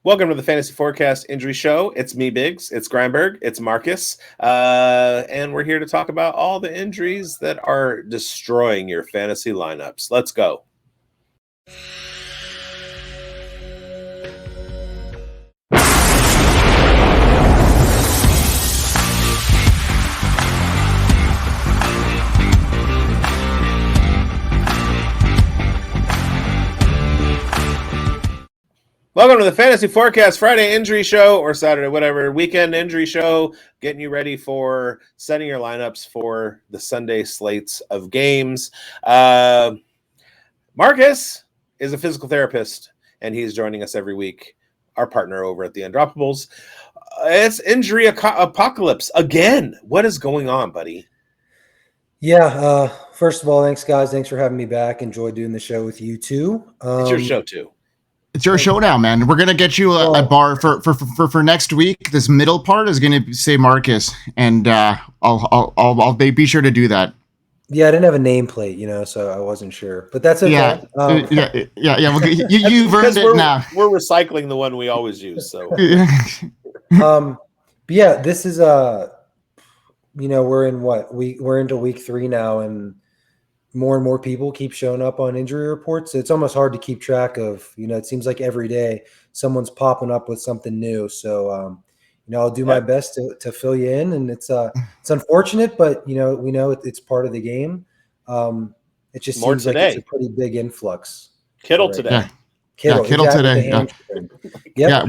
Welcome to the Fantasy Forecast Injury Show. It's me, Biggs. It's Greinberg. It's Marcus. And we're here to talk about all the injuries that are destroying your fantasy lineups. Let's go. Welcome to the Fantasy Forecast Friday Injury Show, or Saturday, whatever, weekend injury show, getting you ready for setting your lineups for the Sunday slates of games. Marcus is a physical therapist, and he's joining us every week, our partner over at the Undroppables. It's injury apocalypse again. What is going on, buddy? Yeah, first of all, thanks, guys. Thanks for having me back. Enjoy doing the show with you, too. It's your show, too. It's your show now, man. We're gonna get you a bar for next week. This middle part is gonna say Marcus, and I'll be sure to do that. Yeah, I didn't have a nameplate, so I wasn't sure, but that's okay. Yeah. Well, you've earned it now. We're recycling the one we always use. So, but yeah, this is we're in we're into week 3 now, and more people keep showing up on injury reports. It's almost hard to keep track of. It seems like every day someone's popping up with something new. So, I'll do my best to fill you in. And it's unfortunate, but we know it's part of the game. It just seems like it's a pretty big influx. Kittle today. Yeah. Kittle today. Yeah,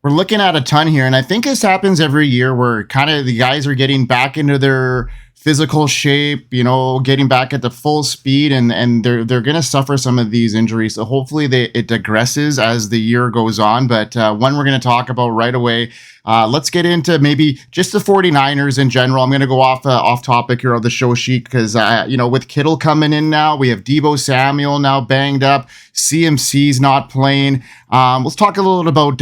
we're looking at a ton here, and I think this happens every year where kind of the guys are getting back into their physical shape, getting back at the full speed, and they're going to suffer some of these injuries. So hopefully it digresses as the year goes on. But one we're going to talk about right away. Let's get into maybe just the 49ers in general. I'm going to go off topic here on the show sheet because, with Kittle coming in now, we have Deebo Samuel now banged up. CMC's not playing. Let's talk a little about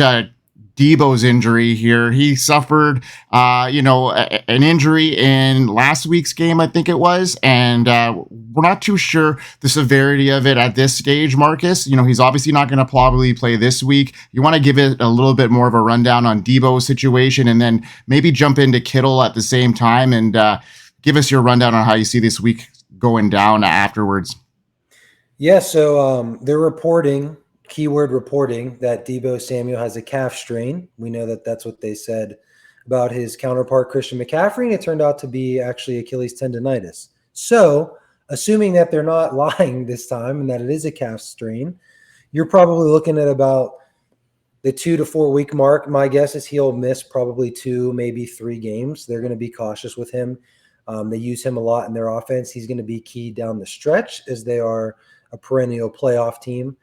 Deebo's injury here. He suffered, an injury in last week's game, I think it was, and we're not too sure the severity of it at this stage, Marcus. He's obviously not going to probably play this week. You want to give it a little bit more of a rundown on Deebo's situation, and then maybe jump into Kittle at the same time and give us your rundown on how you see this week going down afterwards. Yeah, so they're reporting that Deebo Samuel has a calf strain. We know that that's what they said about his counterpart, Christian McCaffrey, and it turned out to be actually Achilles tendonitis. So, assuming that they're not lying this time and that it is a calf strain, you're probably looking at about the 2 to 4 week mark. My guess is he'll miss probably 2, maybe 3 games. They're going to be cautious with him. They use him a lot in their offense. He's going to be key down the stretch as they are a perennial playoff team.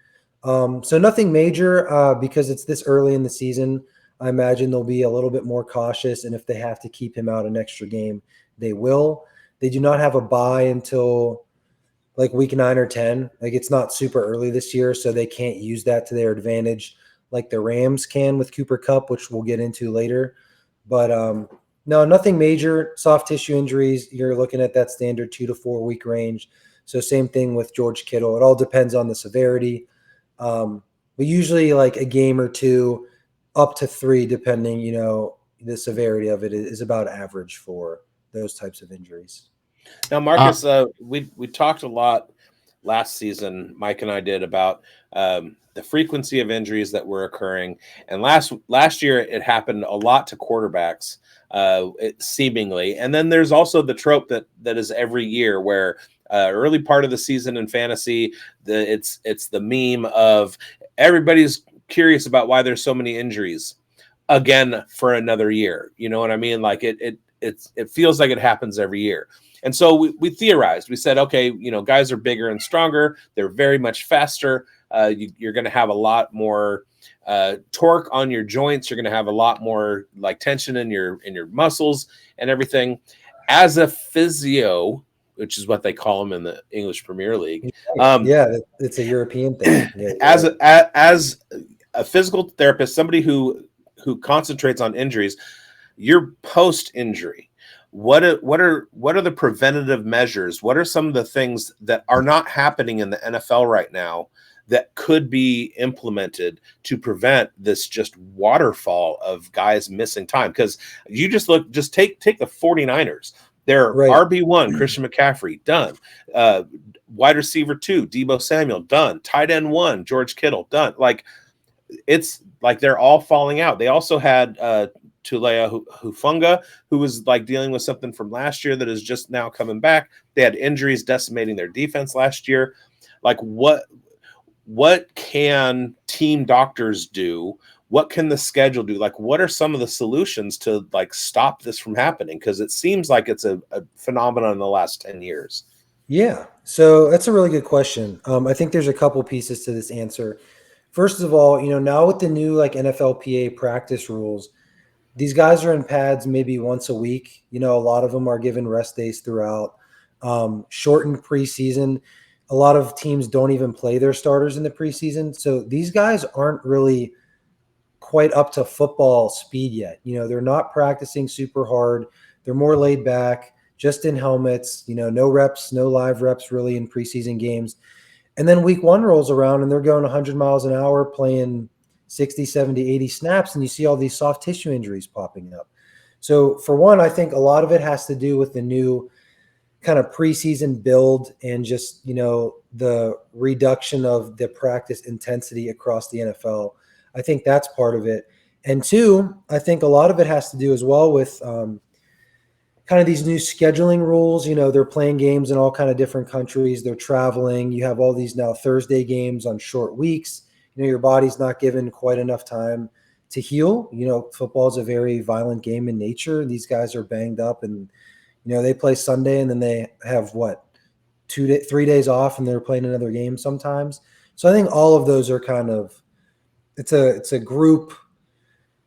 So nothing major because it's this early in the season. I imagine they'll be a little bit more cautious, and if they have to keep him out an extra game, they will. They do not have a bye until like week 9 or 10. Like, it's not super early this year, so they can't use that to their advantage like the Rams can with Cooper Kupp, which we'll get into later. But no, nothing major. Soft tissue injuries, you're looking at that standard 2 to 4 week range. So same thing with George Kittle. It all depends on the severity. But usually like a game or 2 up to 3, depending, the severity of it is about average for those types of injuries. Now, Marcus, we talked a lot last season, Mike and I did, about the frequency of injuries that were occurring. And last year, it happened a lot to quarterbacks, seemingly. And then there's also the trope that is every year where early part of the season in fantasy, it's the meme of everybody's curious about why there's so many injuries again for another year. You know what I mean? Like it feels like it happens every year. And so we theorized. We said, okay, guys are bigger and stronger. They're very much faster. You're going to have a lot more torque on your joints. You're going to have a lot more like tension in your muscles and everything. As a physio, which is what they call them in the English Premier League. It's a European thing. As a physical therapist, somebody who concentrates on injuries, you're post-injury. What are the preventative measures? What are some of the things that are not happening in the NFL right now that could be implemented to prevent this just waterfall of guys missing time. Because you just take the 49ers. Their RB1, Christian McCaffrey, done. Wide receiver 2, Deebo Samuel, done. Tight end 1, George Kittle, done. Like, it's like they're all falling out. They also had Tulea Hufunga, who was like dealing with something from last year that is just now coming back. They had injuries decimating their defense last year. Like, what can team doctors do? What can the schedule do? Like, what are some of the solutions to like stop this from happening? Because it seems like it's a phenomenon in the last 10 years. Yeah. So that's a really good question. I think there's a couple pieces to this answer. First of all, now with the new like NFLPA practice rules, these guys are in pads maybe once a week. A lot of them are given rest days throughout. Shortened preseason. A lot of teams don't even play their starters in the preseason. So these guys aren't really quite up to football speed yet. They're not practicing super hard. They're more laid back, just in helmets, no reps, no live reps really in preseason games. And then week 1 rolls around and they're going 100 miles an hour playing 60, 70, 80 snaps, and you see all these soft tissue injuries popping up. So for one, I think a lot of it has to do with the new kind of preseason build and just, the reduction of the practice intensity across the NFL. I think that's part of it. And 2, I think a lot of it has to do as well with kind of these new scheduling rules. They're playing games in all kind of different countries. They're traveling. You have all these now Thursday games on short weeks. Your body's not given quite enough time to heal. Football is a very violent game in nature. These guys are banged up and, they play Sunday and then they have 3 days off and they're playing another game sometimes. So I think all of those are kind of, it's a group.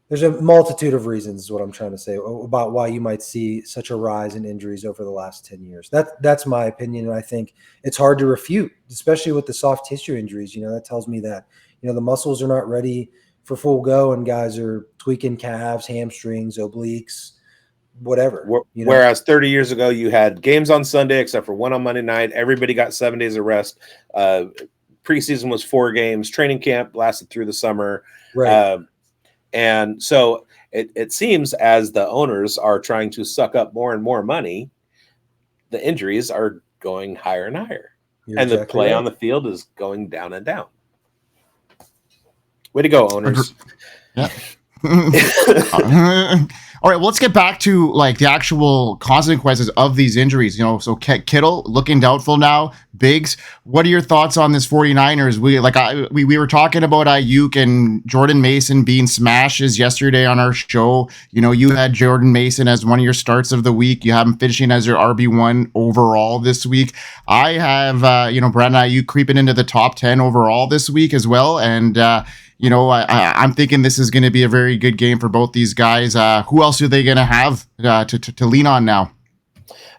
There's a multitude of reasons is what I'm trying to say about why you might see such a rise in injuries over the last 10 years. That's my opinion. And I think it's hard to refute, especially with the soft tissue injuries. That tells me that, the muscles are not ready for full go and guys are tweaking calves, hamstrings, obliques, whatever. Whereas 30 years ago, you had games on Sunday, except for one on Monday night. Everybody got 7 days of rest. Preseason was 4 games. Training camp lasted through the summer. Right. And so it seems as the owners are trying to suck up more and more money, the injuries are going higher and higher. And the play on the field is going down and down. Way to go, owners. Yeah. All right, well, let's get back to like the actual consequences of these injuries. So Kittle looking doubtful now. Biggs, what are your thoughts on this 49ers? We were talking about Ayuk and Jordan Mason being smashes yesterday on our show. You had Jordan Mason as one of your starts of the week. You have him finishing as your RB1 overall this week. I have Brandon Ayuk creeping into the top 10 overall this week as well, and I'm thinking this is going to be a very good game for both these guys. Who else are they going to have to lean on now?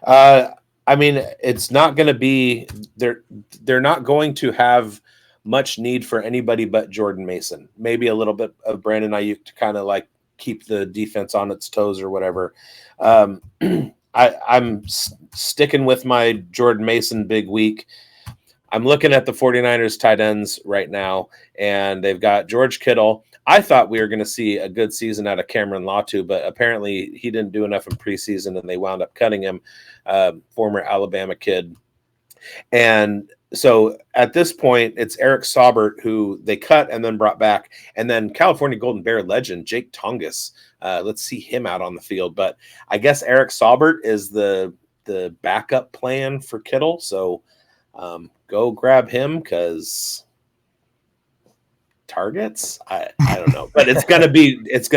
I mean, it's not going to be they're not going to have much need for anybody but Jordan Mason. Maybe a little bit of Brandon Ayuk to kind of like keep the defense on its toes or whatever. I'm sticking with my Jordan Mason big week. I'm looking at the 49ers tight ends right now, and they've got George Kittle. I thought we were going to see a good season out of Cameron Latu, but apparently he didn't do enough in preseason, and they wound up cutting him, former Alabama kid. And so at this point, it's Eric Saubert, who they cut and then brought back, and then California Golden Bear legend Jake Tongus. Let's see him out on the field. But I guess Eric Saubert is the backup plan for Kittle, so go grab him because targets. I don't know, but it's gonna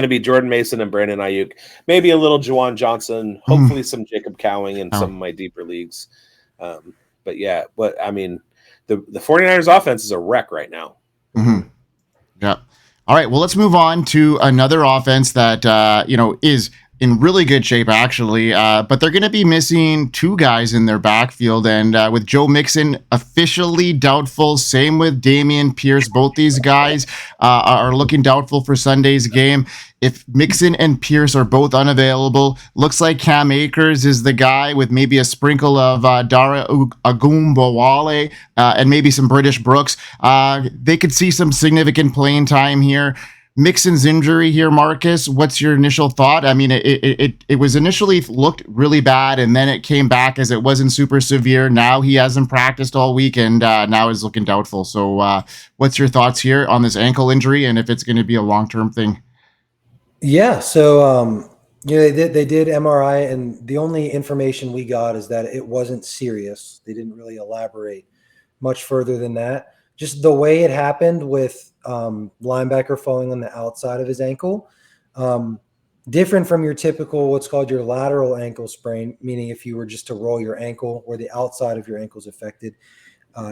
be Jordan Mason and Brandon Ayuk, maybe a little Juwan Johnson, hopefully some Jacob Cowing in some of my deeper leagues. But yeah, I mean, the 49ers offense is a wreck right now. Mm-hmm. Yeah. All right. Well, let's move on to another offense that is in really good shape, actually. But they're going to be missing 2 guys in their backfield. And with Joe Mixon officially doubtful, same with Dameon Pierce. Both these guys are looking doubtful for Sunday's game. If Mixon and Pierce are both unavailable, looks like Cam Akers is the guy with maybe a sprinkle of Dara Agumbawale and maybe some British Brooks. They could see some significant playing time here. Mixon's injury here, Marcus, what's your initial thought? I mean, it was initially looked really bad, and then it came back as it wasn't super severe. Now he hasn't practiced all week, and now is looking doubtful. So what's your thoughts here on this ankle injury, and if it's going to be a long-term thing? Yeah, so they did MRI, and the only information we got is that it wasn't serious. They didn't really elaborate much further than that. Just the way it happened with linebacker falling on the outside of his ankle, different from your typical what's called your lateral ankle sprain, meaning if you were just to roll your ankle or the outside of your ankle is affected.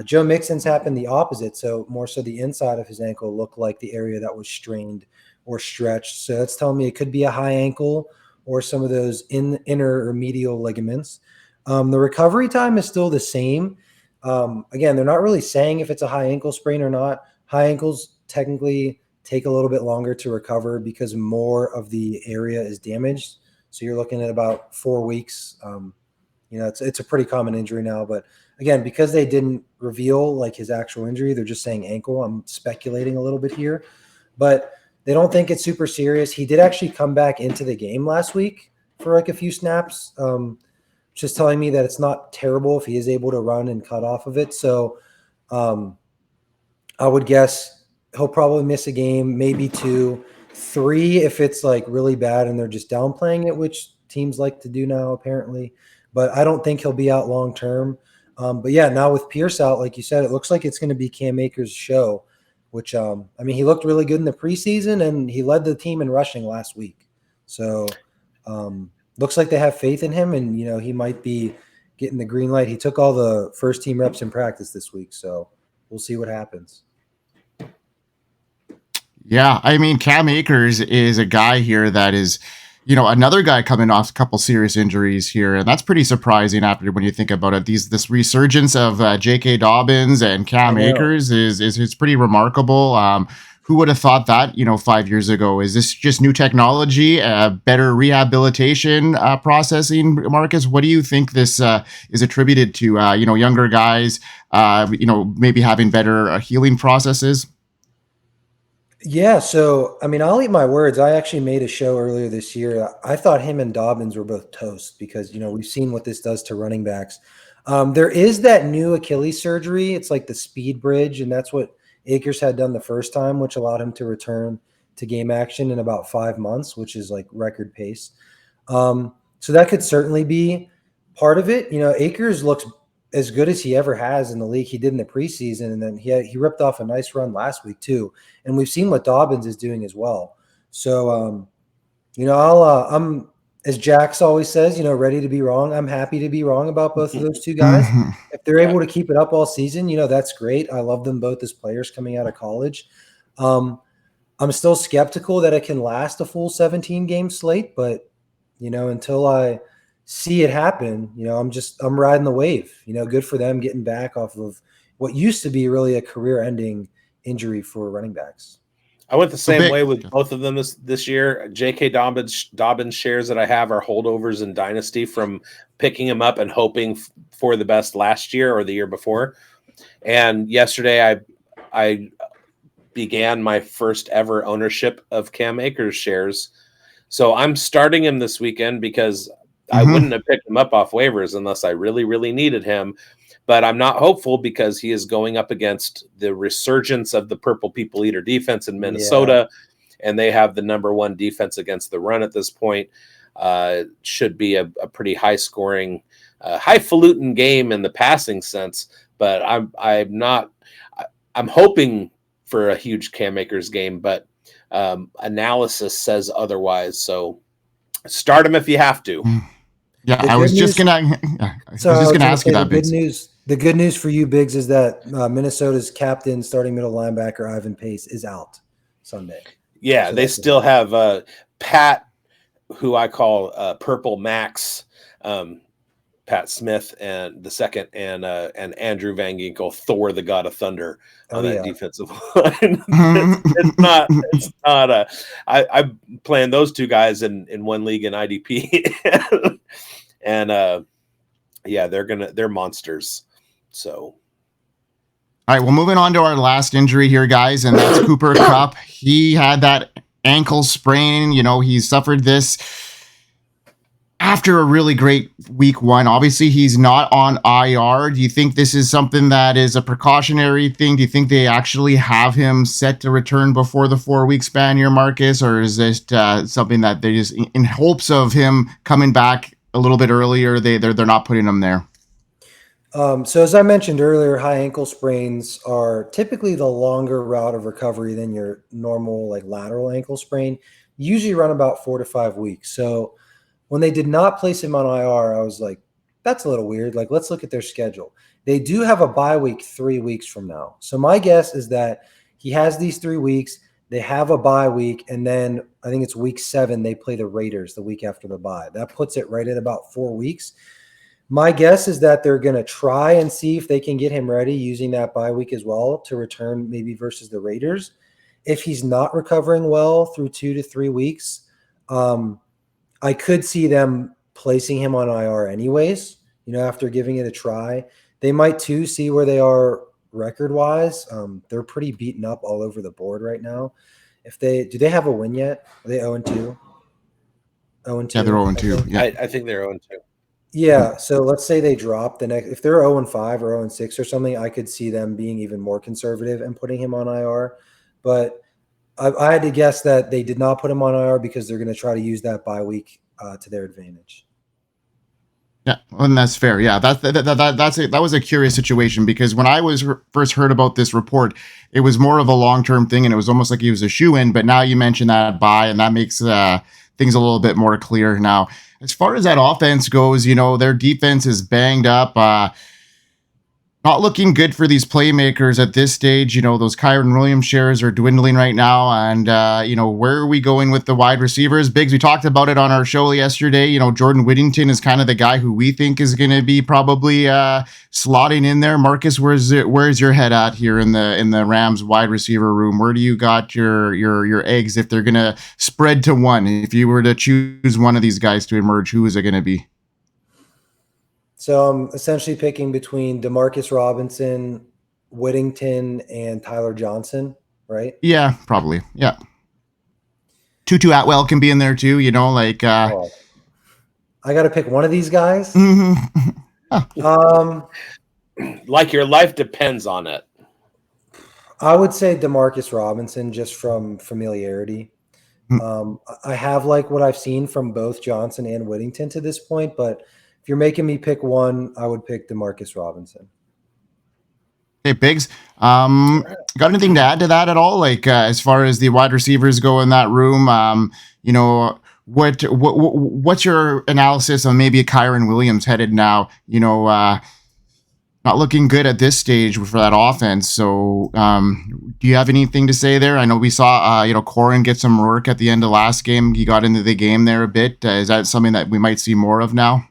Joe Mixon's happened the opposite, so more so the inside of his ankle looked like the area that was strained or stretched. So that's telling me it could be a high ankle or some of those inner or medial ligaments. The recovery time is still the same. Again, they're not really saying if it's a high ankle sprain or not. High ankles technically take a little bit longer to recover because more of the area is damaged. So you're looking at about 4 weeks. It's a pretty common injury now, but again, because they didn't reveal like his actual injury, they're just saying ankle. I'm speculating a little bit here, but they don't think it's super serious. He did actually come back into the game last week for like a few snaps. Just telling me that it's not terrible if he is able to run and cut off of it. So I would guess he'll probably miss a game, maybe 2, 3 if it's like really bad and they're just downplaying it, which teams like to do now apparently. But I don't think he'll be out long term. But yeah, now with Pierce out, like you said, it looks like it's going to be Cam Akers' show, which he looked really good in the preseason and he led the team in rushing last week. So looks like they have faith in him, and he might be getting the green light. He took all the first team reps in practice this week, so we'll see what happens. Yeah, I mean, Cam Akers is a guy here that is, another guy coming off a couple serious injuries here, and that's pretty surprising after when you think about it. This resurgence of J.K. Dobbins and Cam Akers is pretty remarkable. Who would have thought that, 5 years ago? Is this just new technology, better rehabilitation processing, Marcus? What do you think this is attributed to? Younger guys, maybe having better healing processes? Yeah, so I'll eat my words. I actually made a show earlier this year. I thought him and Dobbins were both toast because we've seen what this does to running backs. There is that new Achilles surgery. It's like the speed bridge, and that's what Akers had done the first time, which allowed him to return to game action in about 5 months, which is like record pace. So that could certainly be part of it. Akers looks as good as he ever has in the league. He did in the preseason, and then he ripped off a nice run last week too. And we've seen what Dobbins is doing as well. So, I'm, as Jax always says, ready to be wrong. I'm happy to be wrong about both of those two guys. If they're able to keep it up all season, that's great. I love them both as players coming out of college. I'm still skeptical that it can last a full 17-game slate, but, until I see it happen, I'm riding the wave. Good for them getting back off of what used to be really a career-ending injury for running backs. I went the same way with both of them this year. J.K. Dobbins shares that I have are holdovers in Dynasty from picking him up and hoping for the best last year or the year before. And yesterday I began my first ever ownership of Cam Akers shares. So I'm starting him this weekend because I wouldn't have picked him up off waivers unless I really, really needed him. But I'm not hopeful because he is going up against the resurgence of the Purple People Eater defense in Minnesota, and they have the number 1 defense against the run at this point. Should be a pretty high-scoring, highfalutin game in the passing sense. But I'm hoping for a huge Cam Akers game, but analysis says otherwise. So start him if you have to. Yeah, I was just gonna ask you that. The good news for you, Biggs, is that Minnesota's captain, starting middle linebacker Ivan Pace, is out Sunday. Yeah, so they still have Pat who I call Purple Max, Pat Smith and the second, and Andrew Van Ginkel, Thor, the God of Thunder, on that defensive line. It's not I'm playing those two guys in one league in IDP, and they're monsters. So. All right, well, moving on to our last injury here, guys, and that's Cooper Kupp. He had that ankle sprain. He suffered this after a really great week 1. Obviously, he's not on IR. Do you think this is something that is a precautionary thing? Do you think they actually have him set to return before the 4-week span here, Marcus? Or is this something that they just, in hopes of him coming back a little bit earlier, they're not putting him there? So as I mentioned earlier, high ankle sprains are typically the longer route of recovery than your normal lateral ankle sprain. You usually run about 4 to 5 weeks. So when they did not place him on IR, I was like, that's a little weird. Let's look at their schedule. They do have a bye week 3 weeks from now. So my guess is that he has these 3 weeks. They have a bye week, and then I think it's week 7, they play the Raiders the week after the bye. That puts it right at about 4 weeks. My guess is that they're going to try and see if they can get him ready using that bye week as well to return maybe versus the Raiders. If he's not recovering well through 2 to 3 weeks, I could see them placing him on IR anyways, after giving it a try. They might too see where they are record-wise. They're pretty beaten up all over the board right now. Do they have a win yet? Are they 0-2? 0-2? Yeah, they're 0-2. Yeah. I think they're 0-2. Yeah, so let's say they drop the next. If they're 0-5 or 0-6 or something, I could see them being even more conservative and putting him on IR. But I had to guess that they did not put him on IR because they're going to try to use that bye week to their advantage. Yeah, and that's fair. Yeah, that was a curious situation because when I was first heard about this report, it was more of a long-term thing, and it was almost like he was a shoe-in. But now you mentioned that bye, and that makes things a little bit more clear now. As far as that offense goes, their defense is banged up. Not looking good for these playmakers at this stage. Those Kyren Williams shares are dwindling right now. And, where are we going with the wide receivers? Biggs, we talked about it on our show yesterday. Jordan Whittington is kind of the guy who we think is going to be probably slotting in there. Marcus, where's your head at here in the Rams wide receiver room? Where do you got your eggs if they're going to spread to one? If you were to choose one of these guys to emerge, who is it going to be? So I'm essentially picking between Demarcus Robinson, Whittington, and Tyler Johnson, right? Yeah, probably. Yeah. Tutu Atwell can be in there too, I got to pick one of these guys. Like your life depends on it. I would say Demarcus Robinson just from familiarity. I have what I've seen from both Johnson and Whittington to this point, but if you're making me pick one, I would pick Demarcus Robinson. Hey, Biggs. Got anything to add to that at all? As far as the wide receivers go in that room, what's your analysis on maybe a Kyren Williams headed now? Not looking good at this stage for that offense. So, do you have anything to say there? I know we saw, Corin get some work at the end of last game. He got into the game there a bit. Is that something that we might see more of now?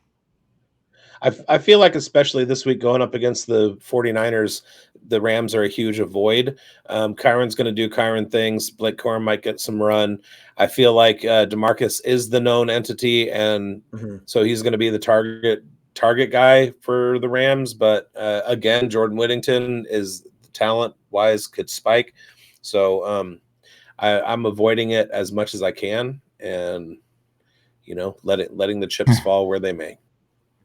I feel like especially this week going up against the 49ers, the Rams are a huge avoid. Kyron's going to do Kyron things. Blake Corum might get some run. I feel like DeMarcus is the known entity, and so he's going to be the target guy for the Rams. But again, Jordan Whittington is talent-wise could spike. So I'm avoiding it as much as I can and, letting the chips fall where they may.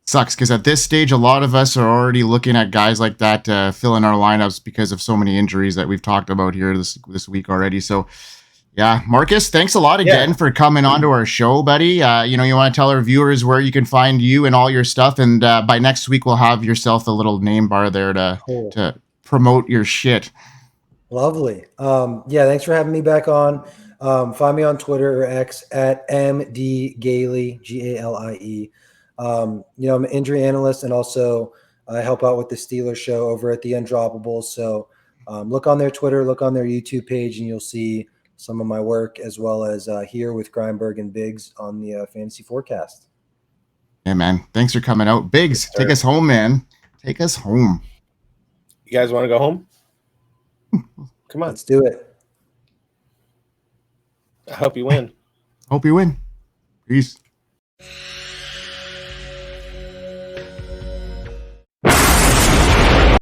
Sucks because at this stage, a lot of us are already looking at guys like that to fill in our lineups because of so many injuries that we've talked about here this week already. So, yeah, Marcus, thanks a lot again for coming onto our show, buddy. You want to tell our viewers where you can find you and all your stuff, and by next week we'll have yourself a little name bar there to promote your shit. Lovely. Thanks for having me back on. Find me on Twitter or X at MDGalie, Galie. I'm an injury analyst, and also I help out with the Steelers show over at the Undroppables. So look on their Twitter, look on their YouTube page, and you'll see some of my work, as well as here with Greinberg and Biggs on the fantasy forecast. Yeah, man. Thanks for coming out. Biggs, take us home, man. Take us home. You guys want to go home? Come on. Let's do it. I hope you win. Hope you win. Peace.